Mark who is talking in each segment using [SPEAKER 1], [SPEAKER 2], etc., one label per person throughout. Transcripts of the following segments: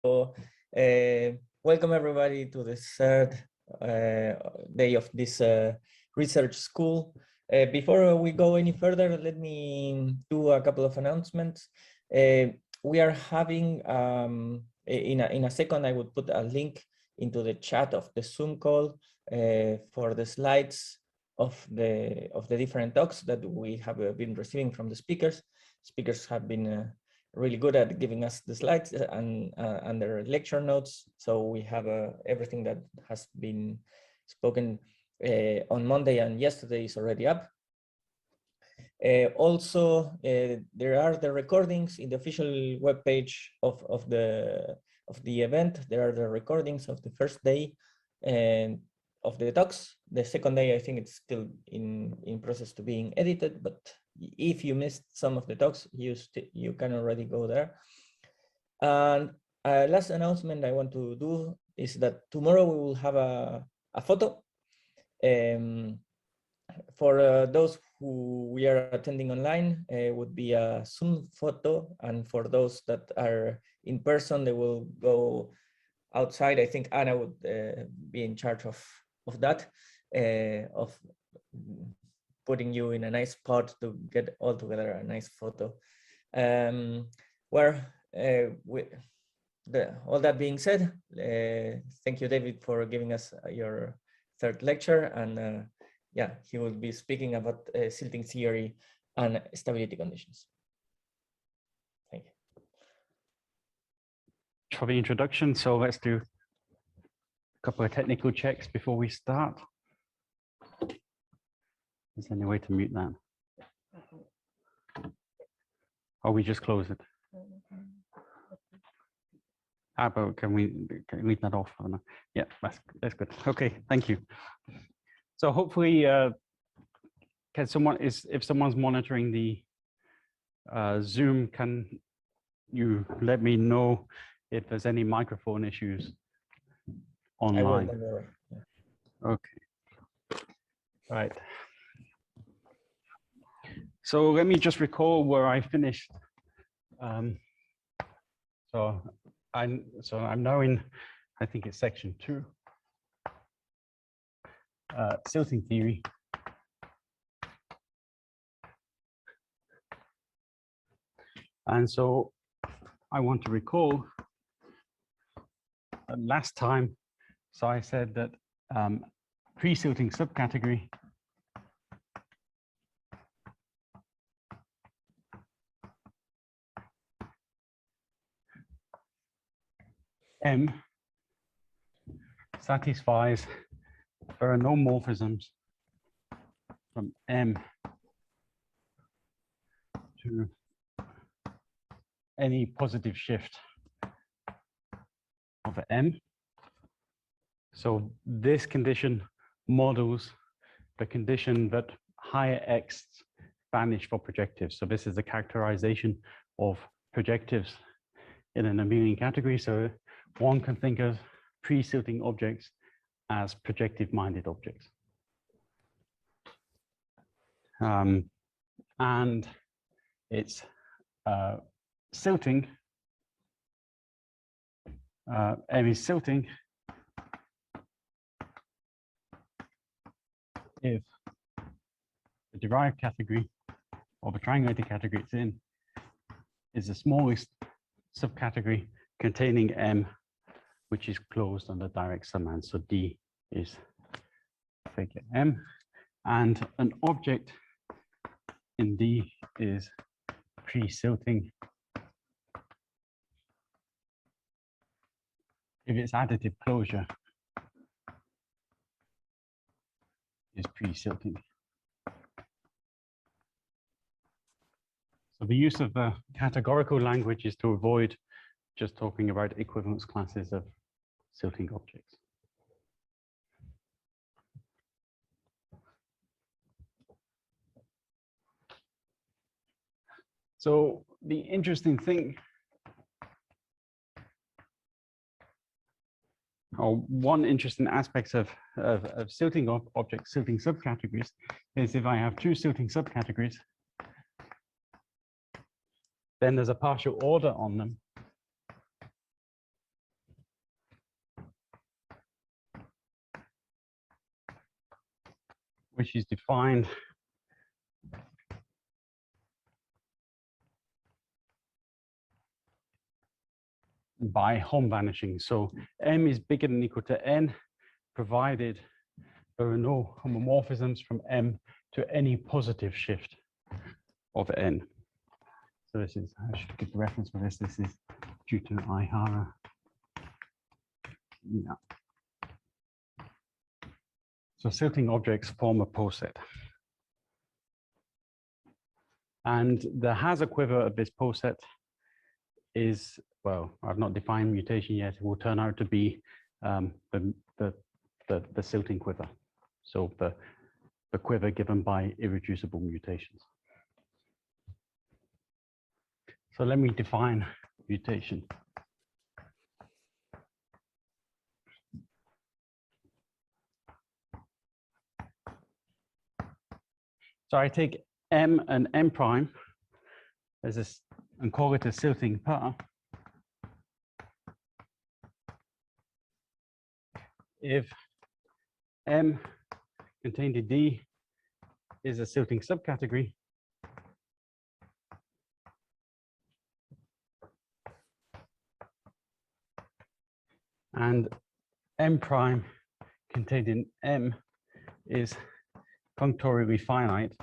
[SPEAKER 1] Welcome everybody to the third day of this research school. Before we go any further, let me do a couple of announcements. We are having, in a second, I would put a link into the chat of the Zoom call for the slides of the different talks that we have been receiving from the speakers. Speakers have been really good at giving us the slides and their lecture notes. So we have everything that has been spoken on Monday and yesterday is already up. Also, there are the recordings in the official webpage of the event. There are the recordings of the first day and of the talks. The second day, I think it's still in process to being edited, but if you missed some of the talks, you can already go there. And last announcement I want to do is that tomorrow we will have a photo. For those who we are attending online, would be a Zoom photo, and for those that are in person, they will go outside. I think Anna would be in charge of that, of putting you in a nice spot to get all together a nice photo. All that being said, thank you, David, for giving us your third lecture, and yeah, he will be speaking about silting theory and stability conditions. Thank you.
[SPEAKER 2] For the introduction, so let's do a couple of technical checks before we start. Is there any way to mute that? Or we just close it? But can we leave that off? Yeah, that's good. Okay, thank you. So hopefully, if someone's monitoring the Zoom, can you let me know if there's any microphone issues online?
[SPEAKER 1] I will. Yeah.
[SPEAKER 2] Okay. All right. So let me just recall where I finished. So I'm now in, I think it's section 2, silting theory. And so I want to recall that last time, so I said that pre-silting subcategory M satisfies, there are no morphisms from M to any positive shift of M. So this condition models the condition that higher X vanish for projectives. So this is the characterization of projectives in an abelian category. So one can think of pre-silting objects as projective-minded objects. And it's silting, M is silting if the derived category or the triangulated category it's in is the smallest subcategory containing M, which is closed under direct summand. So D is figure M, and an object in D is pre-silting if its additive closure is pre-silting. So the use of the categorical language is to avoid just talking about equivalence classes of silting objects. So the interesting thing, or one interesting aspect of silting objects, silting subcategories, is if I have two silting subcategories, then there's a partial order on them which is defined by home vanishing. So m is bigger than or equal to n, provided there are no homomorphisms from m to any positive shift of n. So this is, I should give the reference for this. This is due to Ihara. Yeah. So silting objects form a poset. And the Hazer quiver of this poset is, well, I've not defined mutation yet. It will turn out to be the silting quiver. So the quiver given by irreducible mutations. So let me define mutation. So I take m and m prime as this and call it a silting pair. If m contained in D is a silting subcategory, and m prime contained in M is functorially finite,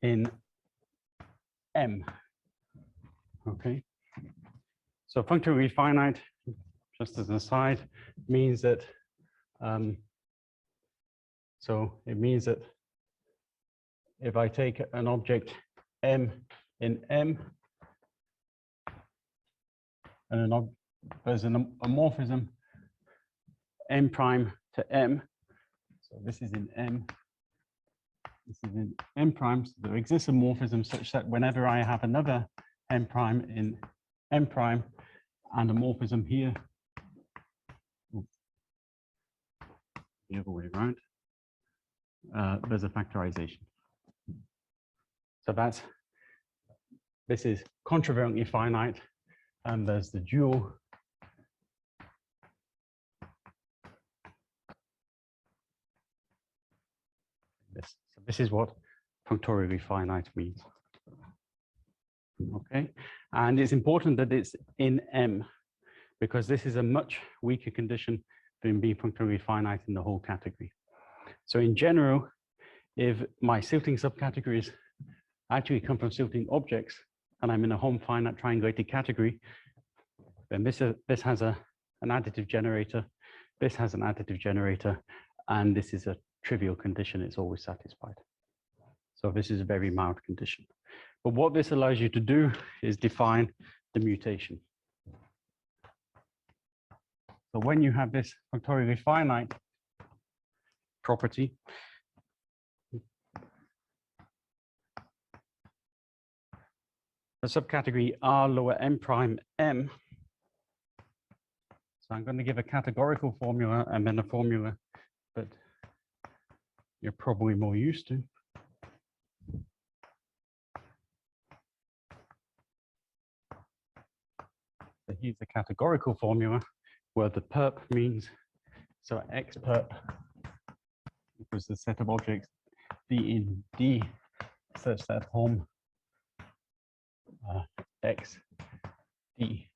[SPEAKER 2] in M. Okay. So functorially finite, just as an aside, means that so it means that if I take an object M in M and there's an morphism M prime to M, so this is in M, this is in M prime, so there exists a morphism such that whenever I have another M prime in M prime and a morphism here, the other way around, there's a factorization. So this is contravariantly finite, and there's the dual this. So this is what functorially finite means. Okay, and it's important that it's in M, because this is a much weaker condition than being functorially finite in the whole category. So in general, if my silting subcategories actually come from silting objects, and I'm in a home finite triangulated category, then this has an additive generator, this has an additive generator, and this is a trivial condition, it's always satisfied. So this is a very mild condition. But what this allows you to do is define the mutation. So when you have this functorially finite property, the subcategory R lower M prime M. So I'm going to give a categorical formula and then a formula that you're probably more used to. So here's the categorical formula where the perp means, so X perp equals the set of objects D in D such that home X D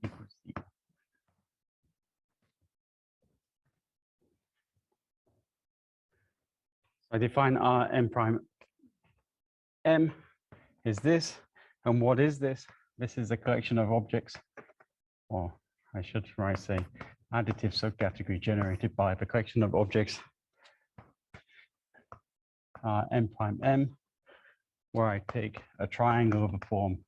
[SPEAKER 2] equals D. I define R M prime M is this, and what is this? This is a collection of objects, or I should try to say additive subcategory generated by the collection of objects M prime M, where I take a triangle of a form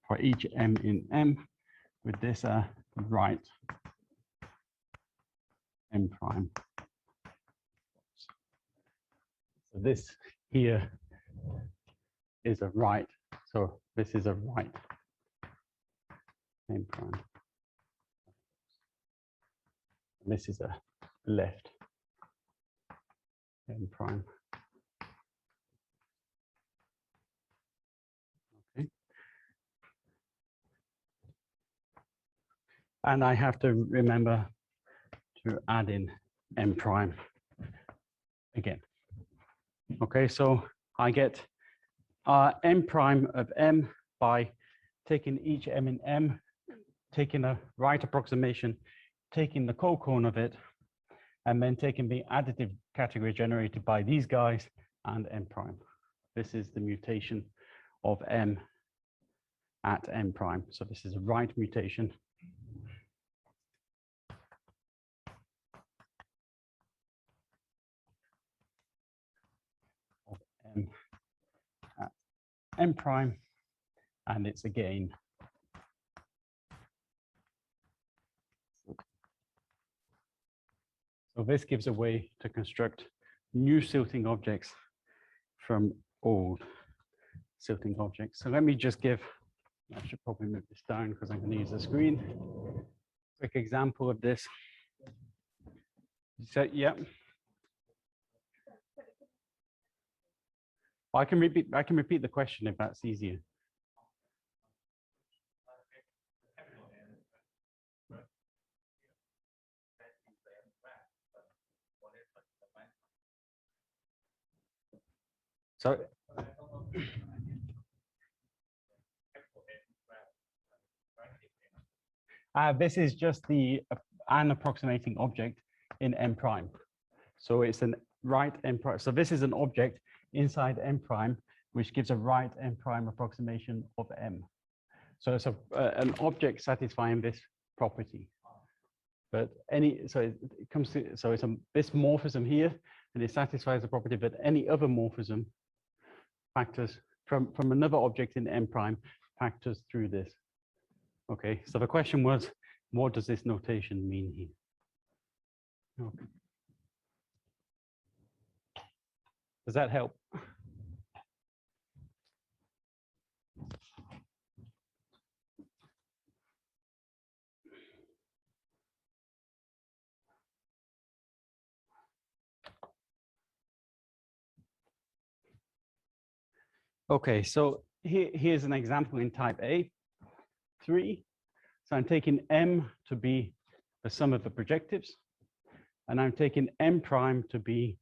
[SPEAKER 2] for each M in M with this right M prime. So this here is a right, so this is a right M prime. And this is a left m prime. Okay. And I have to remember to add in m prime again. Okay, so I get m prime of m by taking each m in m, taking a right approximation, taking the co-cone of it, and then taking the additive category generated by these guys and m prime. This is the mutation of m at m prime. So this is a right mutation. Of m at m prime, and it's again so this gives a way to construct new silting objects from old silting objects. So let me just give, I should probably move this down because I'm going to use the screen. Quick example of this. So, yeah. I can repeat the question if that's easier. So this is just an approximating object in m prime. So it's an right m prime. So this is an object inside m prime, which gives a right m prime approximation of m. So it's an object satisfying this property. But so it comes to, so it's this morphism here, and it satisfies the property that any other morphism factors from another object in m prime factors through this. Okay, so the question was, what does this notation mean here? Okay. Does that help? Okay, so here's an example in type A, 3. So I'm taking M to be the sum of the projectives, and I'm taking M prime to be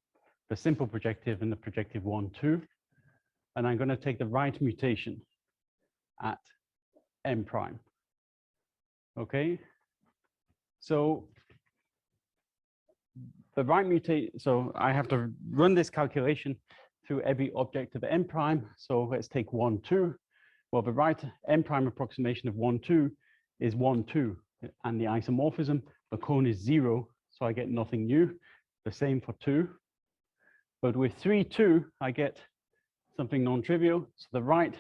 [SPEAKER 2] the simple projective and the projective 1, 2. And I'm going to take the right mutation at M prime. Okay, so the right mutation, so I have to run this calculation through every object of M prime. So let's take 1, 2. Well, the right M prime approximation of 1, 2 is 1, 2. And the isomorphism, the cone is 0. So I get nothing new. The same for 2. But with 3, 2, I get something non-trivial. So the right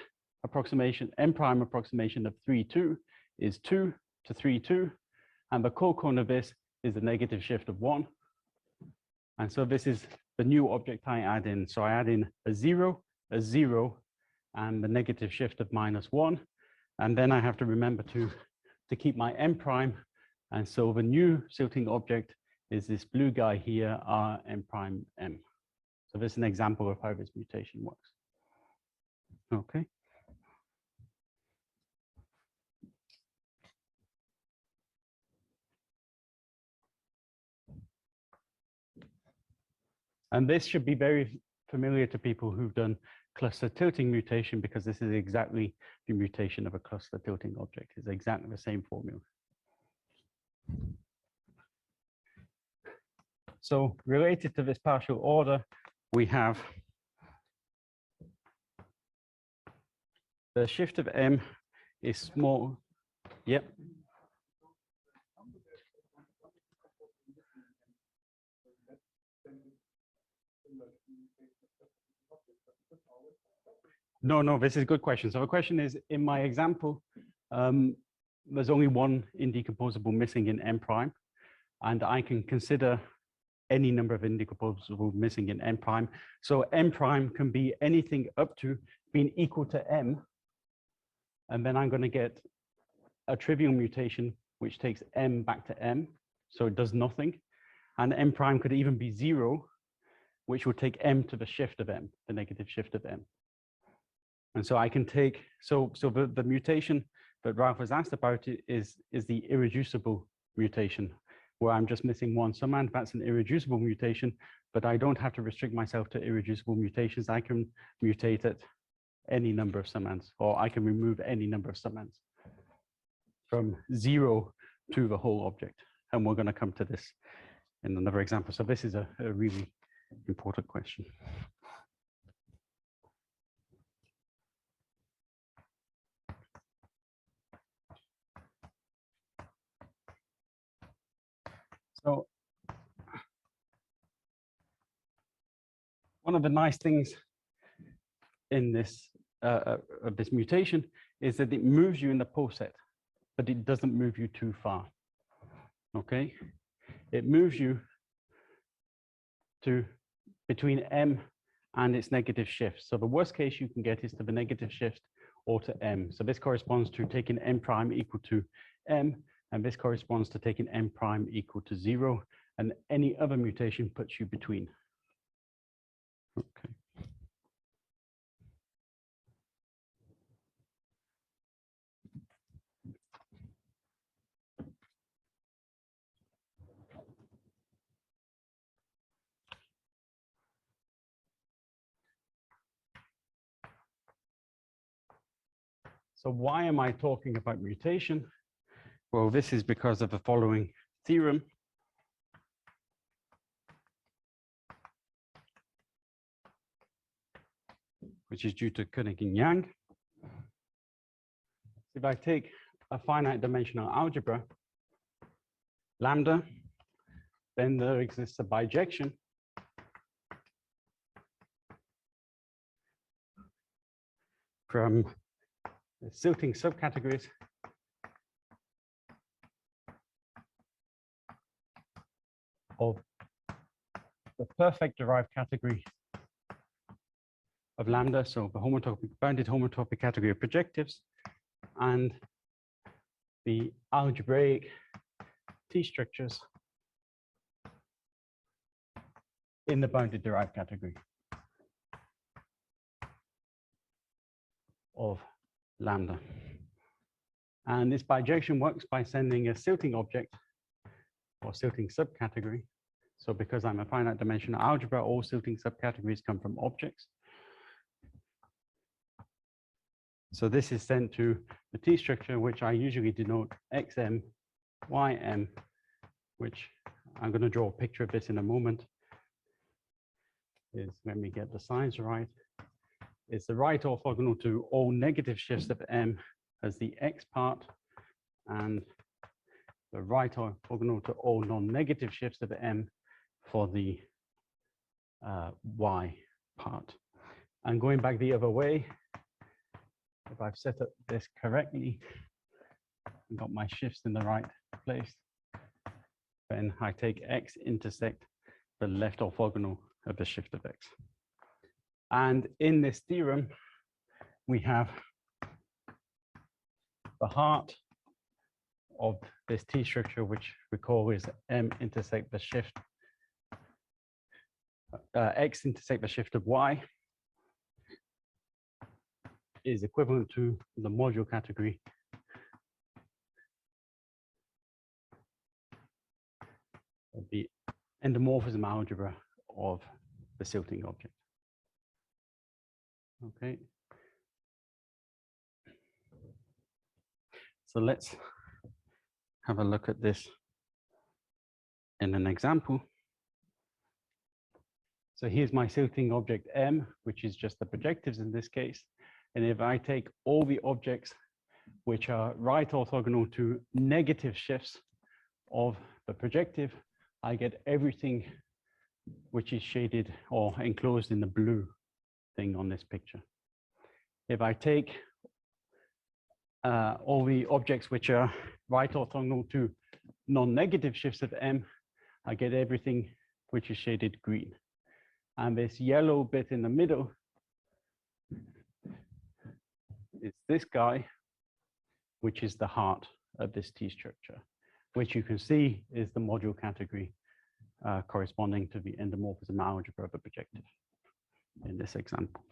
[SPEAKER 2] approximation, M prime approximation of 3, 2 is 2 to 3, 2. And the co-cone of this is the negative shift of 1. And so this is the new object I add in. So I add in a 0, and the negative shift of -1. And then I have to remember to keep my M prime. And so the new silting object is this blue guy here, R M prime M. So this is an example of how this mutation works. Okay. And this should be very familiar to people who've done cluster tilting mutation, because this is exactly the mutation of a cluster tilting object. It's exactly the same formula. So related to this partial order, we have the shift of M is small. Yep. No, this is a good question. So the question is, in my example, there's only one indecomposable missing in M prime, and I can consider any number of indecomposable missing in M prime. So M prime can be anything up to being equal to M, and then I'm going to get a trivial mutation which takes M back to M, so it does nothing. And m prime could even be 0, which would take m to the shift of m, the negative shift of m. And so I can take, so the mutation that Ralph was asked about is the irreducible mutation, where I'm just missing one summand. That's an irreducible mutation, but I don't have to restrict myself to irreducible mutations. I can mutate at any number of summands, or I can remove any number of summands from 0 to the whole object. And we're going to come to this in another example. So this is a really important question. So one of the nice things in this of this mutation is that it moves you in the poset, but it doesn't move you too far. Okay, it moves you to between m and its negative shift. So the worst case you can get is to the negative shift or to m. So this corresponds to taking m prime equal to m, and this corresponds to taking m prime equal to 0, and any other mutation puts you between. Okay. So why am I talking about mutation? Well, this is because of the following theorem. Which is due to Koenig and Yang. If I take a finite dimensional algebra, lambda, then there exists a bijection from the Silting subcategories of the perfect derived category of lambda, so the bounded homotopic category of projectives, and the algebraic T-structures in the bounded derived category of lambda. And this bijection works by sending a Silting object or Silting subcategory. So because I'm a finite dimensional algebra, all Silting subcategories come from objects. So this is sent to the T structure, which I usually denote xm, ym, which I'm going to draw a picture of this in a moment. Is, let me get the signs right. It's the right orthogonal to all negative shifts of m as the x part, and the right orthogonal to all non-negative shifts of m for the y part. And going back the other way, if I've set up this correctly and got my shifts in the right place, then I take x intersect the left orthogonal of the shift of x. And in this theorem, we have the heart of this T structure, which we call is m intersect the shift, x intersect the shift of y, is equivalent to the module category of the endomorphism algebra of the Silting object. Okay. So let's have a look at this in an example. So here's my Silting object M, which is just the projectives in this case. And if I take all the objects which are right orthogonal to negative shifts of the projective, I get everything which is shaded or enclosed in the blue thing on this picture. If I take all the objects which are right orthogonal to non-negative shifts of M, I get everything which is shaded green. And this yellow bit in the middle is this guy, which is the heart of this T structure, which you can see is the module category corresponding to the endomorphism algebra of a projective in this example.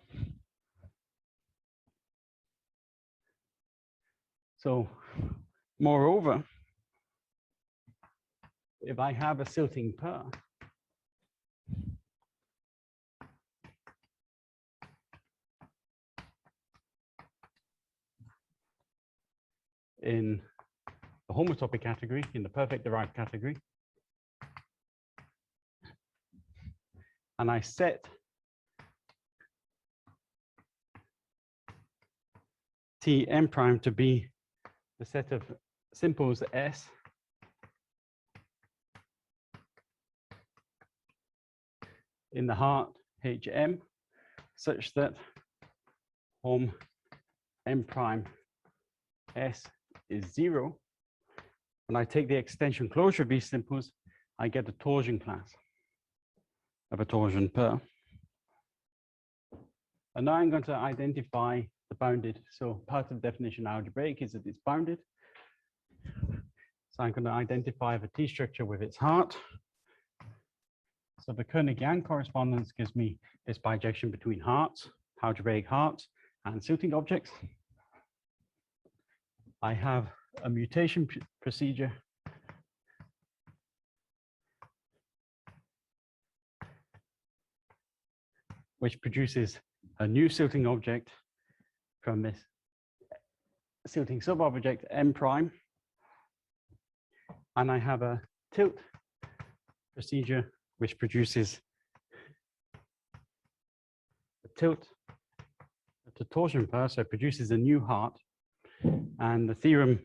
[SPEAKER 2] So, moreover, if I have a Silting pair, in the homotopy category, in the perfect derived category, and I set Tm prime to be the set of simples S in the heart Hm, such that hom M prime S is 0. When I take the extension closure of these simples, I get a torsion class of a torsion pair. And now I'm going to identify the bounded. So part of the definition of algebraic is that it's bounded. So I'm going to identify the T structure with its heart. So the Koenig-Yang correspondence gives me this bijection between hearts, algebraic hearts, and Silting objects. I have a mutation procedure which produces a new Silting object from this Silting subobject M prime. And I have a tilt procedure which produces a tilt to torsion pair, so it produces a new heart. And the theorem,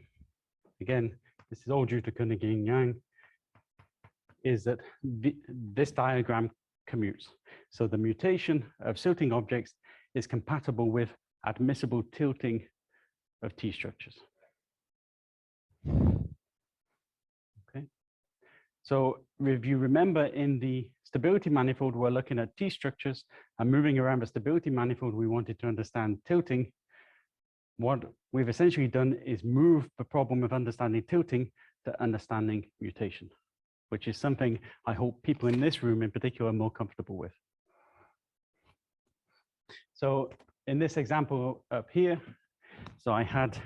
[SPEAKER 2] again, this is all due to Koenig-Yang, is that this diagram commutes. So the mutation of Silting objects is compatible with admissible tilting of T structures. Okay. So if you remember, in the stability manifold, we're looking at T structures, and moving around the stability manifold, we wanted to understand tilting. What we've essentially done is move the problem of understanding tilting to understanding mutation, which is something I hope people in this room in particular are more comfortable with. So in this example up here, so I had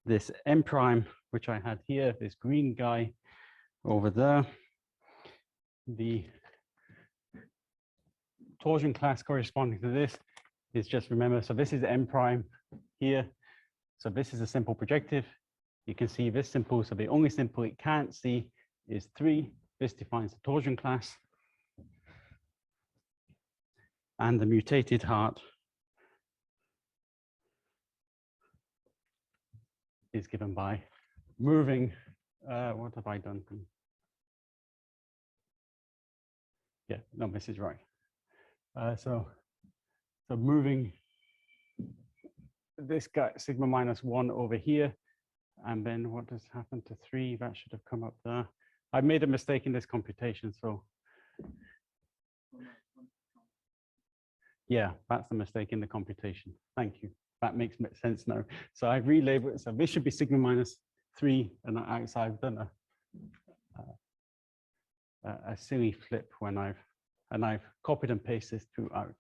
[SPEAKER 2] this M prime, which I had here, this green guy over there. The torsion class corresponding to this is, just remember, so this is M prime here. So this is a simple projective. You can see this simple, so the only simple it can't see is 3. This defines the torsion class. And the mutated heart is given by moving, what have I done? Yeah, no, this is right. So moving this guy, sigma minus 1 over here, and then what has happened to 3? That should have come up there. I made a mistake in this computation, so yeah, that's the mistake in the computation. Thank you. That makes sense now. So I've relabeled it. So this should be sigma minus 3, and I've done a silly flip when I've copied and pasted this throughout.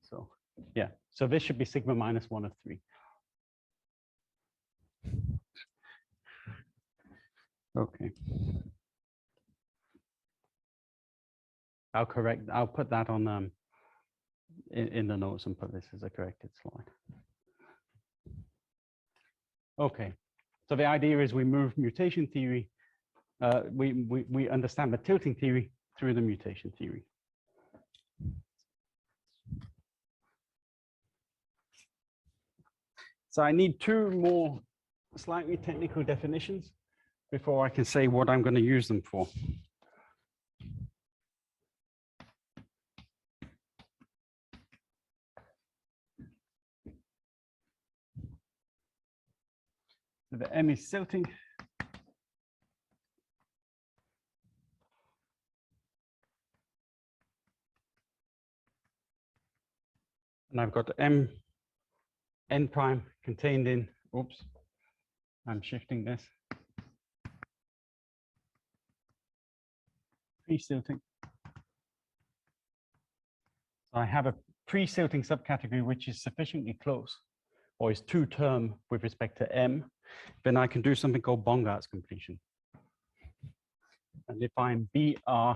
[SPEAKER 2] So yeah, so this should be sigma minus 1 of 3. Okay. I'll put that on in the notes and put this as a corrected slide. Okay, so the idea is we move mutation theory, we understand the tilting theory through the mutation theory. So I need 2 more slightly technical definitions before I can say what I'm going to use them for. So the M is Silting. And I've got M n prime contained in, oops, I'm shifting this. pre-silting. I have a pre-silting subcategory which is sufficiently close, or is two-term with respect to M, then I can do something called Bongart's completion. And define BR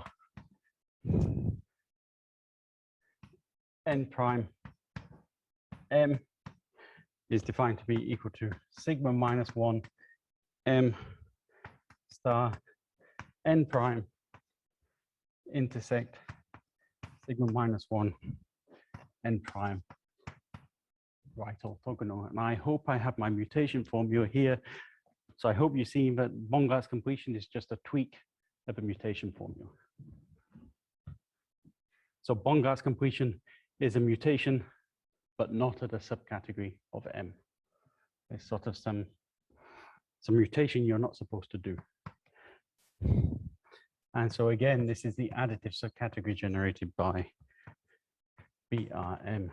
[SPEAKER 2] n prime M is defined to be equal to sigma minus 1 M star n prime intersect sigma minus 1 n prime right orthogonal. And I hope I have my mutation formula here. So I hope you see that Bongart's completion is just a tweak of the mutation formula. So Bongart's completion is a mutation, but not at a subcategory of M. It's sort of some mutation you're not supposed to do. And so again, this is the additive subcategory generated by BRM,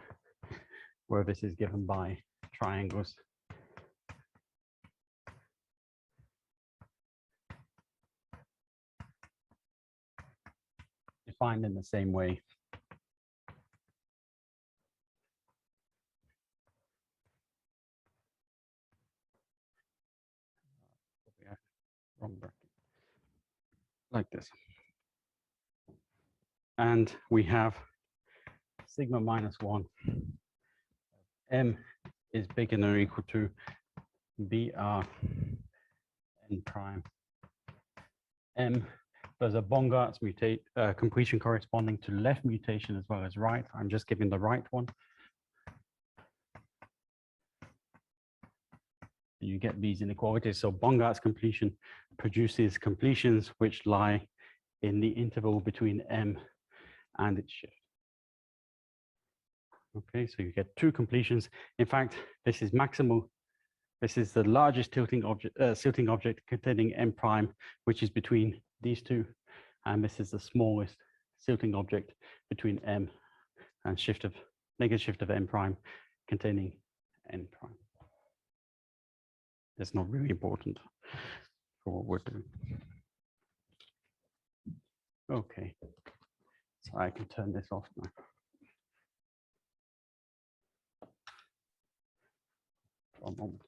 [SPEAKER 2] where this is given by triangles. Defined in the same way. Wrong bracket. Like this. And we have sigma minus 1. M is bigger than or equal to BR n prime M. There's a Bongart's completion corresponding to left mutation as well as right. I'm just giving the right one. You get these inequalities. So Bongart's completion produces completions which lie in the interval between M and its shift. Okay, so you get two completions. In fact, this is maximal. This is the largest silting object containing M prime, which is between these two. And this is the smallest silting object between M and negative shift of M prime containing N prime. That's not really important for what we're doing. Okay, so I can turn this off now. For a moment.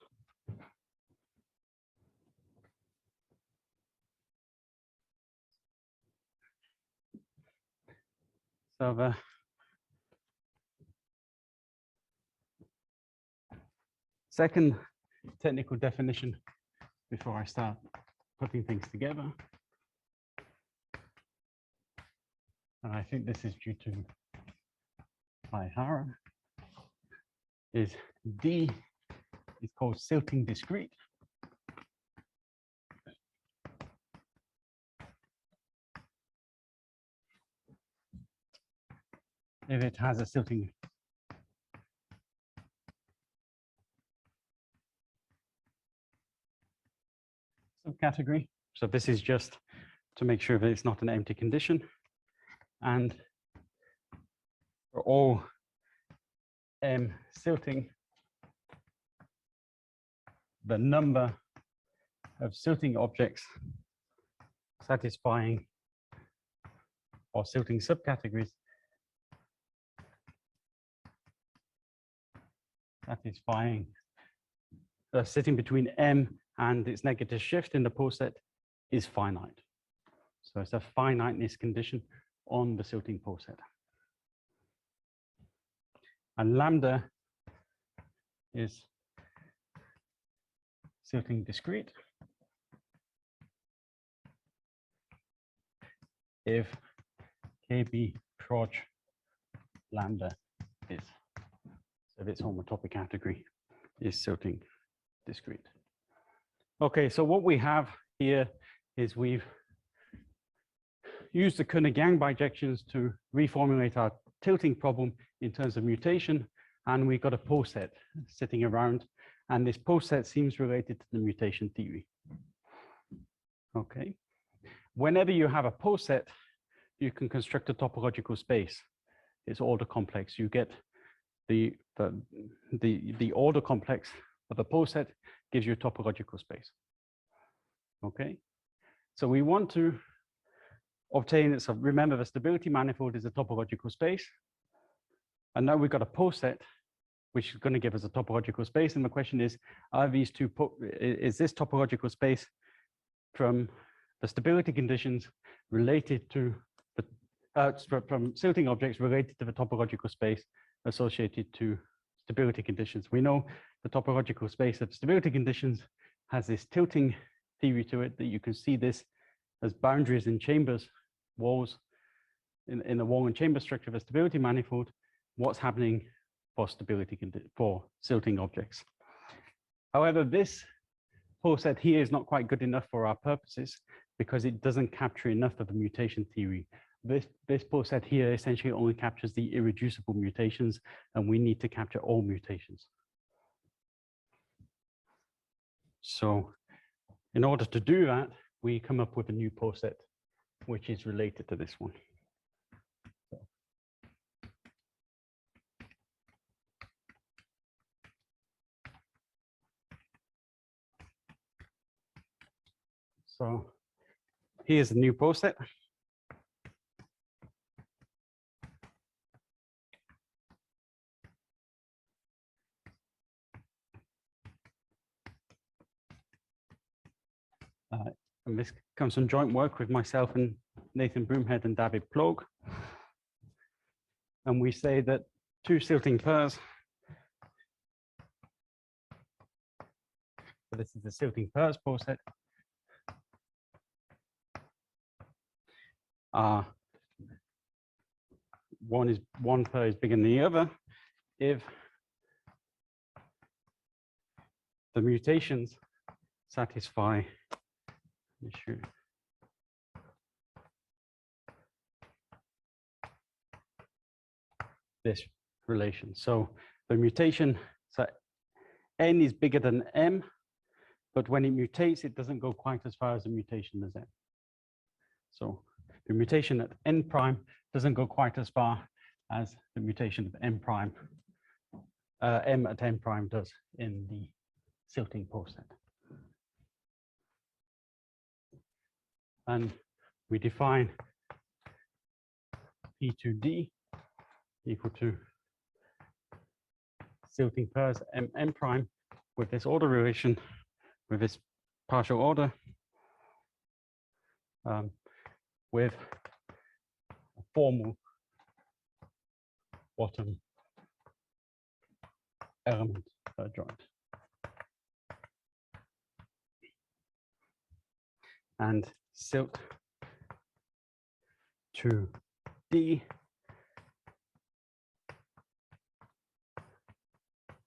[SPEAKER 2] So the second technical definition before I start putting things together, and I think this is due to Ihara, is D is called silting discrete. If it has a silting subcategory. So this is just to make sure that it's not an empty condition. And for all M silting, the number of silting objects satisfying or silting subcategories satisfying sitting between M and its negative shift in the pole set is finite. So it's a finiteness condition on the silting pole set. And lambda is silting discrete if KB proj lambda is. So if its homotopy category is silting discrete. Okay, so what we have here is we've used the Koenig-Yang bijections to reformulate our tilting problem in terms of mutation, and we've got a pole set sitting around, and this pole set seems related to the mutation theory. Okay, whenever you have a pole set, you can construct a topological space. It's order complex. You get the order complex of the pole set gives you a topological space. Okay, so we want to obtain it. So remember, the stability manifold is a topological space. And now we've got a post set, which is going to give us a topological space. And the question is, are these two, is this topological space from the stability conditions related to the, from silting objects related to the topological space associated to stability conditions? We know the topological space of stability conditions has this tilting theory to it, that you can see this as boundaries in chambers, walls, in the wall and chamber structure of a stability manifold. What's happening for stability for silting objects? However, this post set here is not quite good enough for our purposes because it doesn't capture enough of the mutation theory. This post set here essentially only captures the irreducible mutations, and we need to capture all mutations. So in order to do that, we come up with a new post set, which is related to this one. So here's a new post set. And this comes from joint work with myself and Nathan Broomhead and David Ploeg. And we say that two silting pairs, so this is the silting pairs post set, one pair is bigger than the other if the mutations satisfy this relation. So the mutation, so n is bigger than m, but when it mutates, it doesn't go quite as far as the mutation as m. So the mutation at n prime doesn't go quite as far as the mutation of m prime, m at n prime does in the silting post set. And we define P2D equal to silting pairs m prime with this order relation, with this partial order, with a formal bottom element joint. And silt to D,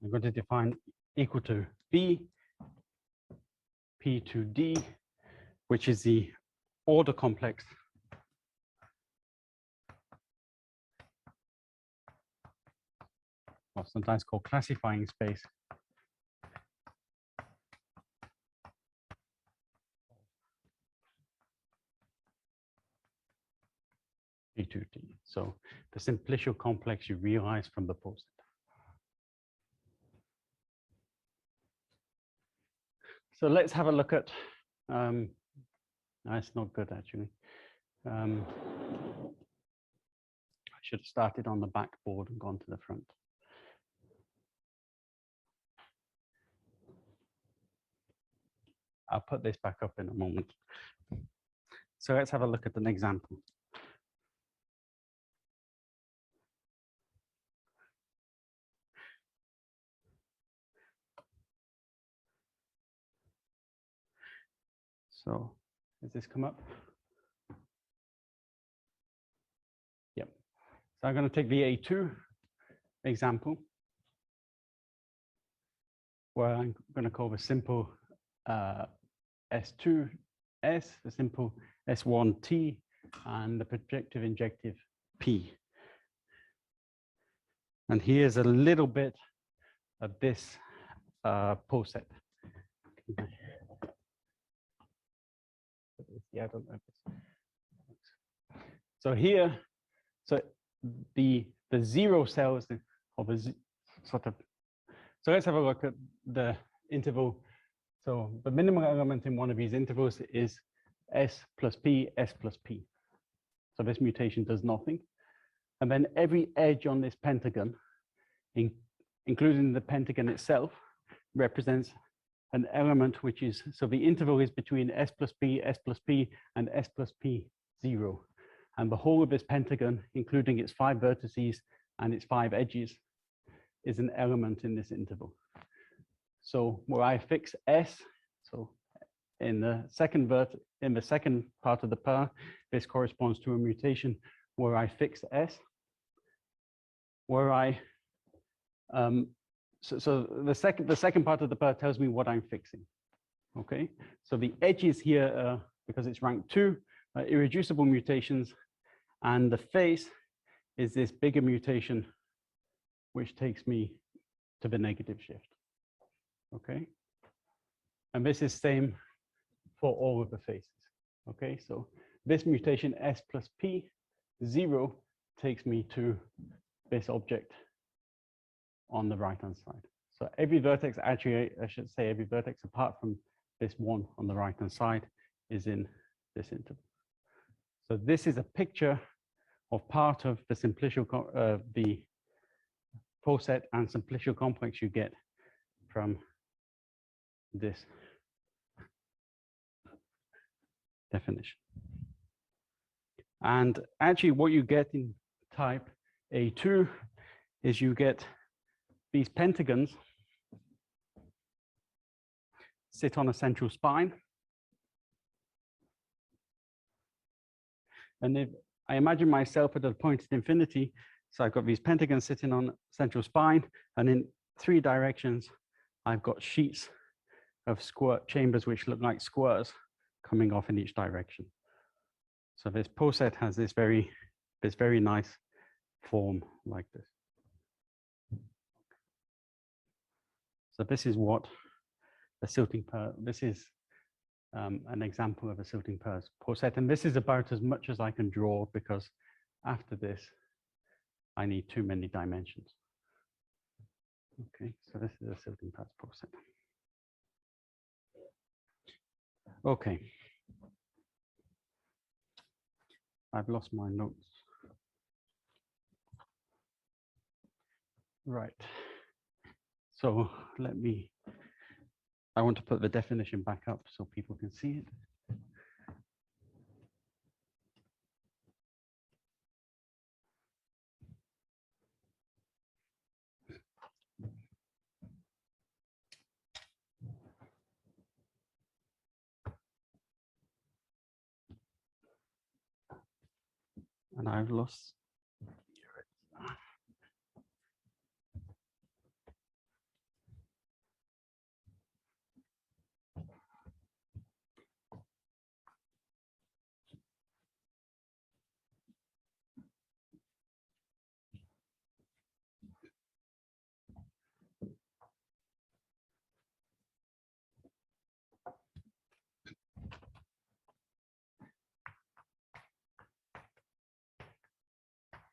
[SPEAKER 2] I'm going to define equal to B, P to D, which is the order complex or sometimes called classifying space P2D. So the simplicial complex you realize from the post set. So let's have a look at, that's not good actually. I should have started on the backboard and gone to the front. I'll put this back up in a moment. So let's have a look at an example. So does this come up? Yep. So I'm going to take the A2 example, where I'm going to call the simple S2S, the simple S1T, and the projective injective P. And here's a little bit of this post set. Yeah, I don't know if it's... So here, so the zero cells of a sort of, so let's have a look at the interval. So the minimum element in one of these intervals is S plus P, S plus P. So this mutation does nothing. And then every edge on this pentagon, including the pentagon itself, represents an element which is, so the interval is between s plus p, and s plus p 0. And the whole of this pentagon, including its 5 vertices and its 5 edges, is an element in this interval. So where I fix s, so in the second part of the pair, this corresponds to a mutation where I fix s, where I so the second part of the pair tells me what I'm fixing. Okay, so the edges here, because it's rank 2, are irreducible mutations, and the face is this bigger mutation, which takes me to the negative shift. Okay, and this is same for all of the faces. Okay, so this mutation s plus p 0 takes me to this object on the right hand side. So every vertex, actually I should say every vertex apart from this one on the right hand side is in this interval. So this is a picture of part of the simplicial the poset and simplicial complex you get from this definition. And actually what you get in type A2 is you get these pentagons sit on a central spine. And if I imagine myself at a point at infinity, so I've got these pentagons sitting on central spine, and in 3 directions, I've got sheets of squirt chambers which look like squares coming off in each direction. So this poset has this very nice form like this. So this is what a silting pair, this is an example of a silting pair's poset. And this is about as much as I can draw, because after this, I need too many dimensions. Okay, so this is a silting pair's poset. Okay. I've lost my notes. Right. So I want to put the definition back up so people can see it. And I've lost.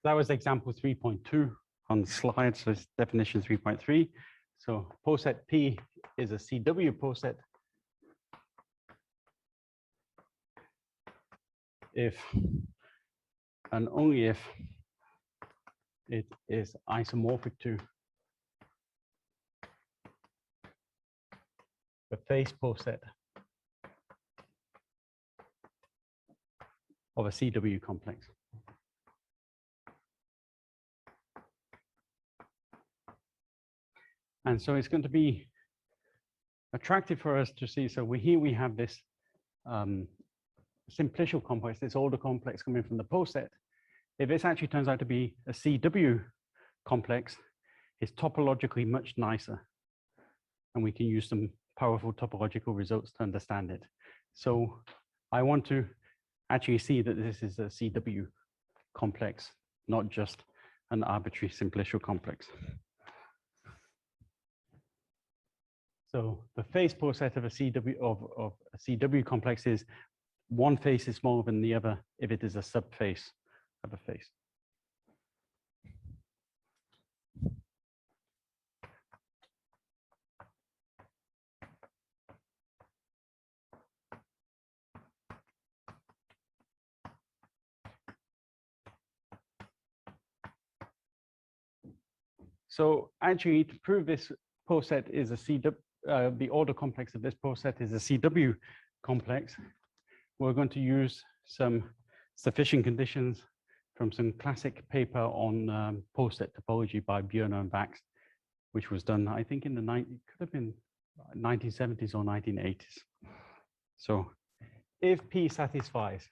[SPEAKER 2] That was example 3.2 on the slide, so it's definition 3.3. So poset P is a CW poset if and only if it is isomorphic to the face poset of a CW complex. And so it's going to be attractive for us to see. So here we have this simplicial complex, this order complex coming from the poset. If this actually turns out to be a CW complex, it's topologically much nicer. And we can use some powerful topological results to understand it. So I want to actually see that this is a CW complex, not just an arbitrary simplicial complex. So the face poset of a CW of a CW complex is one face is smaller than the other if it is a subface of a face. So actually, to prove this poset is a CW, the order complex of this poset is a CW complex, we're going to use some sufficient conditions from some classic paper on poset topology by Björner and Bax, which was done, I think, in the it could have been 1970s or 1980s. So if P satisfies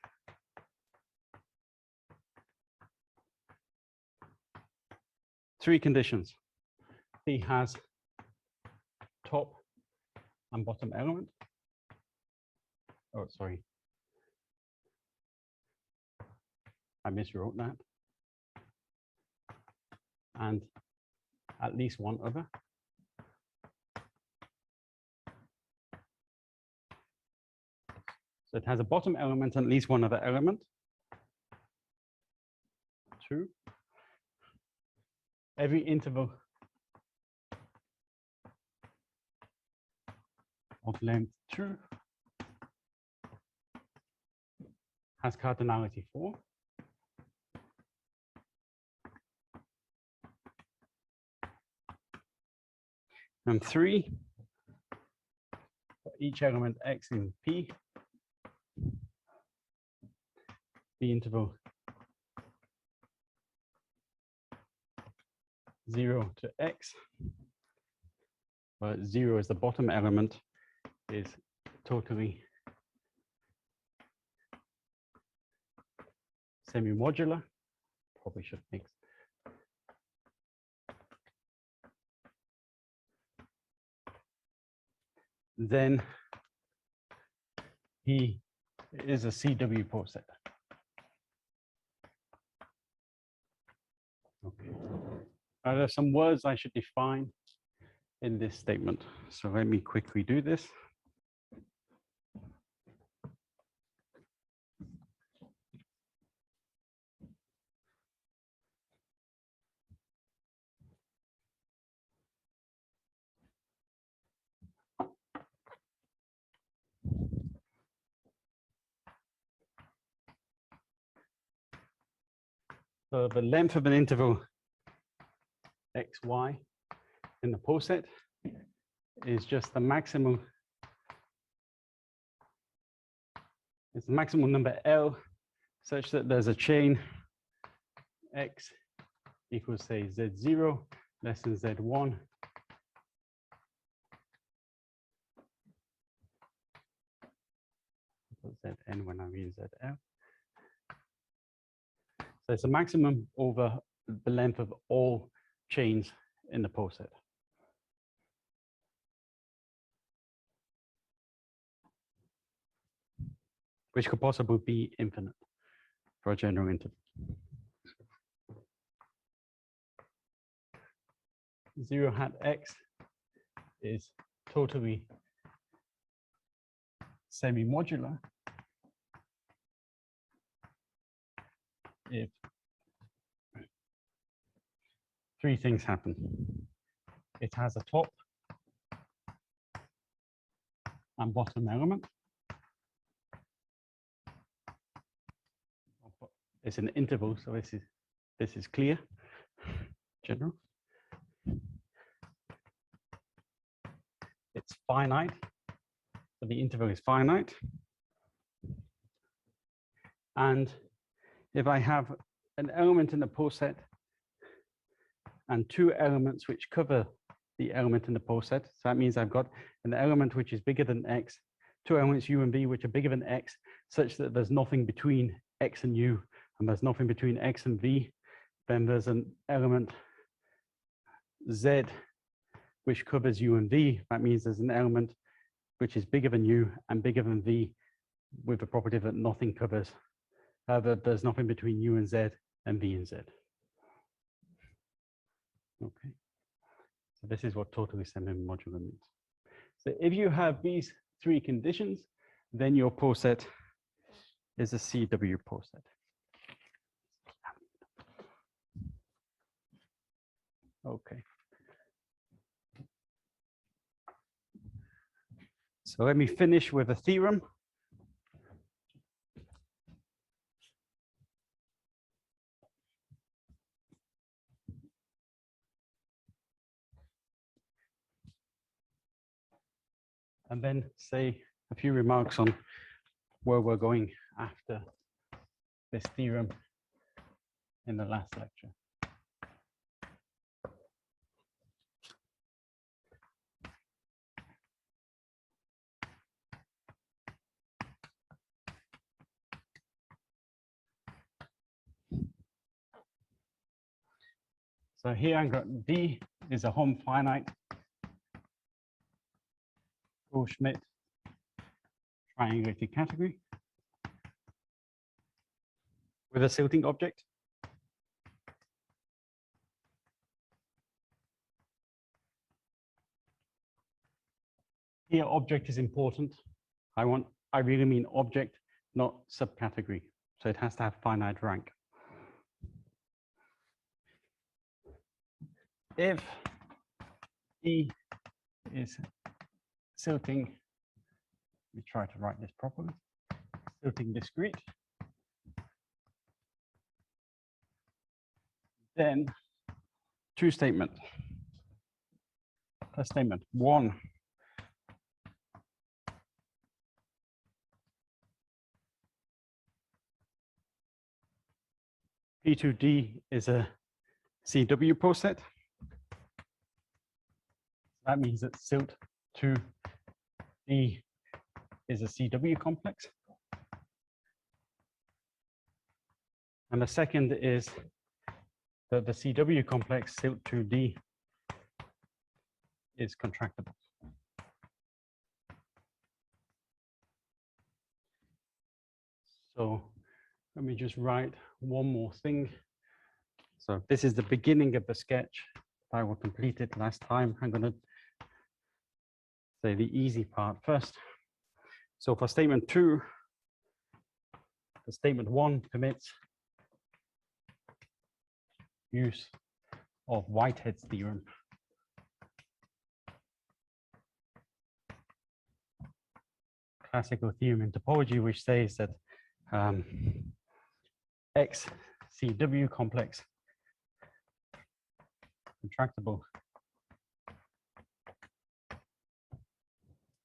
[SPEAKER 2] three conditions, P has top and bottom element. Oh, sorry. I miswrote that. And at least one other. So it has a bottom element and at least one other element. True. Every interval of length true has cardinality 4. And 3, for each element x in P, the interval 0 to x, where 0 is the bottom element, is totally semi-modular. Probably should mix. Then he is a CW poset. Okay. There are some words I should define in this statement. So let me quickly do this. So the length of an interval x, y in the poset is just the maximum. It's the maximum number L such that there's a chain x equals, say, z0 less than z1. Zn when I mean zl. So it's a maximum over the length of all chains in the poset. Which could possibly be infinite for a general interval. 0 hat x is totally semi-modular if three things happen. It has a top and bottom element. It's an interval, so this is clear, general. It's finite, so the interval is finite. And if I have an element in the poset and two elements which cover the element in the poset, so that means I've got an element which is bigger than x, two elements u and v which are bigger than x, such that there's nothing between x and u, and there's nothing between x and v, then there's an element z which covers u and v. That means there's an element which is bigger than u and bigger than v with the property that nothing covers. There's nothing between u and z and v and z. Okay. So this is what totally semi-modular means. So if you have these three conditions, then your poset is a CW poset. Okay. So let me finish with a theorem. and then say a few remarks on where we're going after this theorem in the last lecture. So here I've got D is a home finite Schmidt triangulated category with a Silting object. Here object is important. I really mean object, not subcategory. So it has to have finite rank. If E is Silting, let me try to write this properly. Silting discrete, then two statements. First statement, one. P2D is a CW poset. That means that Silt 2D is a CW complex. And the second is that the CW complex Silt 2D is contractible. So let me just write one more thing. So this is the beginning of the sketch. I will complete it last time. I'm going to say the easy part first. So for statement 2, the statement 1 permits use of Whitehead's theorem. Classical theorem in topology, which says that X CW complex contractible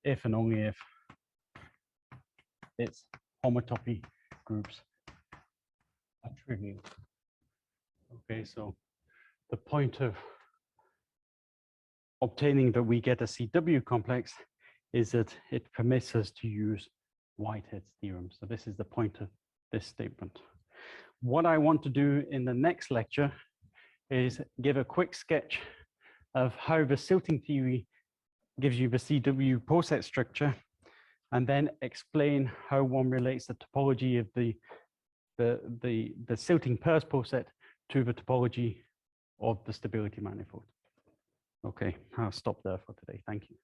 [SPEAKER 2] if and only if its homotopy groups are trivial. Okay, so the point of obtaining that we get a CW complex is that it permits us to use Whitehead's theorem. So this is the point of this statement. What I want to do in the next lecture is give a quick sketch of how the Silting theory gives you the CW poset structure, and then explain how one relates the topology of the Silting Peirce poset to the topology of the stability manifold. Okay, I'll stop there for today. Thank you.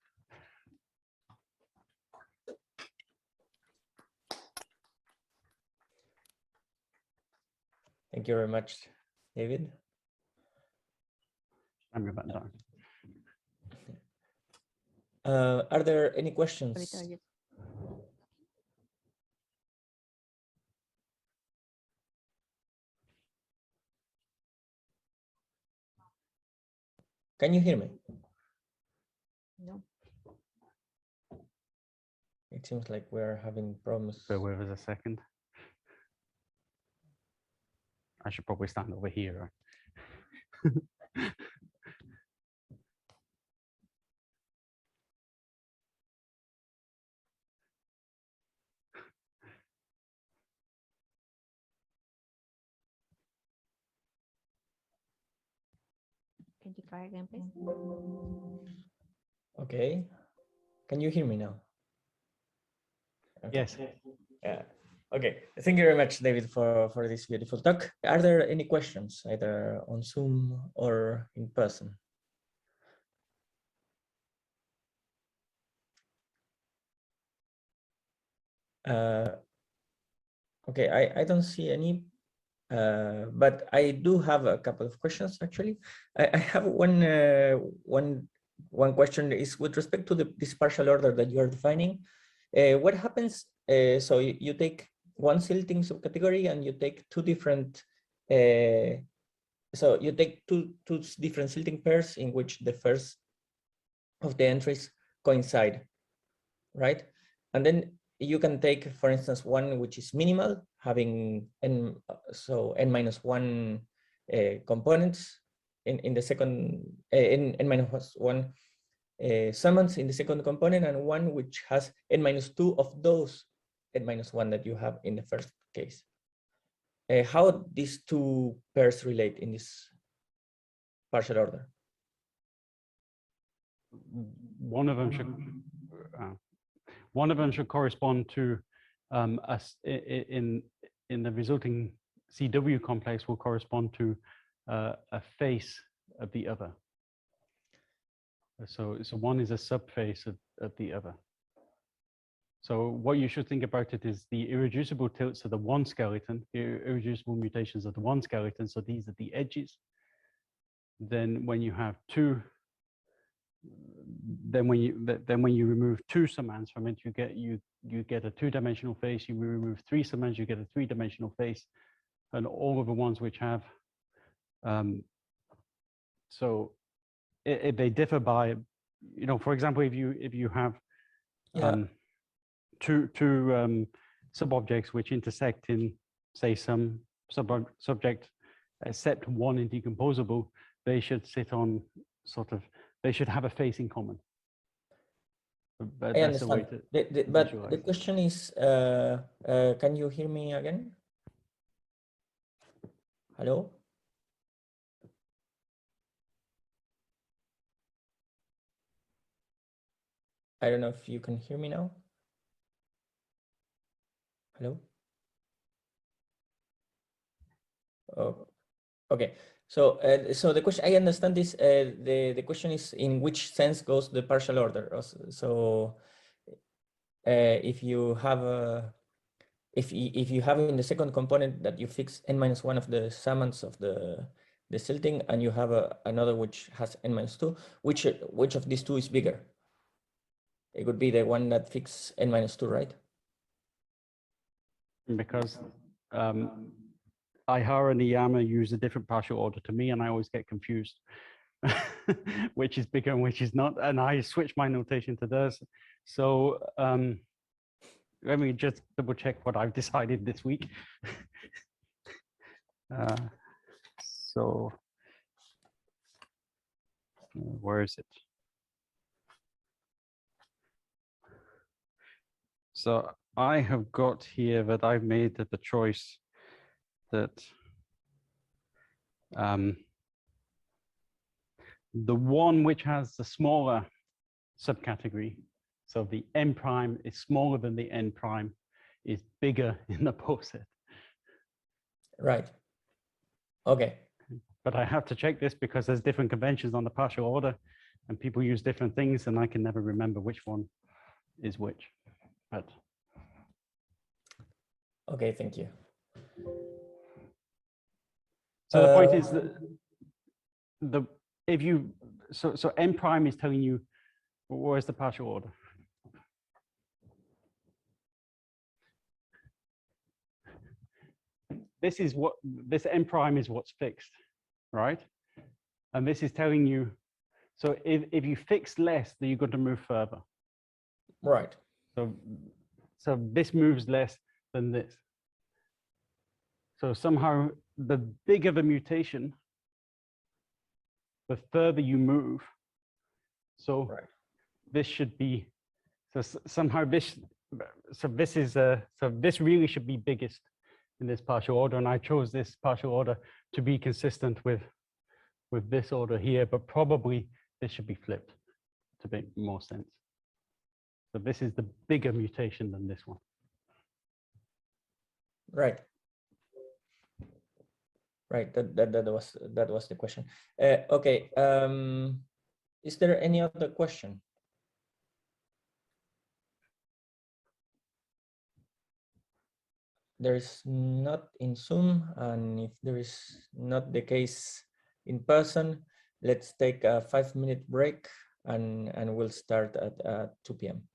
[SPEAKER 1] Thank you very much, David.
[SPEAKER 2] I'm going back down.
[SPEAKER 1] Are there any questions? Can you hear me?
[SPEAKER 3] No.
[SPEAKER 1] It seems like we're having problems.
[SPEAKER 2] So where was a second? I should probably stand over here.
[SPEAKER 3] Can you try again, please?
[SPEAKER 1] Okay. Can you hear me now? Okay.
[SPEAKER 2] Yes.
[SPEAKER 1] Yeah. Okay. Thank you very much, David, for this beautiful talk. Are there any questions, either on Zoom or in person? Okay, I don't see any, but I do have a couple of questions, actually. I have one question is with respect to this partial order that you are defining. What happens, so you take one Silting subcategory and you take two different, so you take two different Silting pairs in which the first of the entries coincide. right? And then you can take, for instance, one which is minimal, having n, so n minus one components in the second, n minus one summons in the second component, and one which has n minus two of those n minus one that you have in the first case. How these two pairs relate in this partial order?
[SPEAKER 2] One of them should correspond to in the resulting CW complex will correspond to a face of the other. So one is a subface of the other. So what you should think about it is the irreducible tilts are the one skeleton, the irreducible mutations are the one skeleton. So these are the edges. Then when you have two, then when you remove two summands from it, you get a two-dimensional face. You remove three summands, you get a three-dimensional face, and all of the ones which have they differ by, for example, if you have two subobjects which intersect in, say, some subject Sept one indecomposable, they should sit on they should have a face in common. But
[SPEAKER 1] I
[SPEAKER 2] that's the way
[SPEAKER 1] understand.
[SPEAKER 2] to
[SPEAKER 1] But
[SPEAKER 2] visualize
[SPEAKER 1] the
[SPEAKER 2] it.
[SPEAKER 1] question is, can you hear me again? Hello? I don't know if you can hear me now. Hello? Oh, okay. So, so the question, I understand this. The question is, in which sense goes the partial order? So, if you have if you have in the second component that you fix n minus one of the summands of the Silting, and you have another which has n minus two, which of these two is bigger? It would be the one that fixes n minus two, right?
[SPEAKER 2] Because Ihara and Iyama use a different partial order to me, and I always get confused which is bigger and which is not, and I switch my notation to theirs. So let me just double check what I've decided this week. So where is it? So I have got here that I've made the choice that the one which has the smaller subcategory, so the n prime is smaller than the n prime, is bigger in the poset.
[SPEAKER 1] Right. Okay.
[SPEAKER 2] But I have to check this because there's different conventions on the partial order, and people use different things, and I can never remember which one is which. But
[SPEAKER 1] okay, thank you.
[SPEAKER 2] So the point is that so n prime is telling you where's the partial order. This n prime is what's fixed, right? And this is telling you, so if you fix less, then you're going to move further.
[SPEAKER 1] Right.
[SPEAKER 2] So this moves less than this. So somehow the bigger the mutation, the further you move. So
[SPEAKER 1] right.
[SPEAKER 2] This should be, so somehow this, so this really should be biggest in this partial order. And I chose this partial order to be consistent with this order here, but probably this should be flipped to make more sense. So this is the bigger mutation than this one.
[SPEAKER 1] Right. Right. That was the question. Okay. Is there any other question? There is not in Zoom, and if there is not the case in person, let's take a 5-minute break, and we'll start at 2 p.m.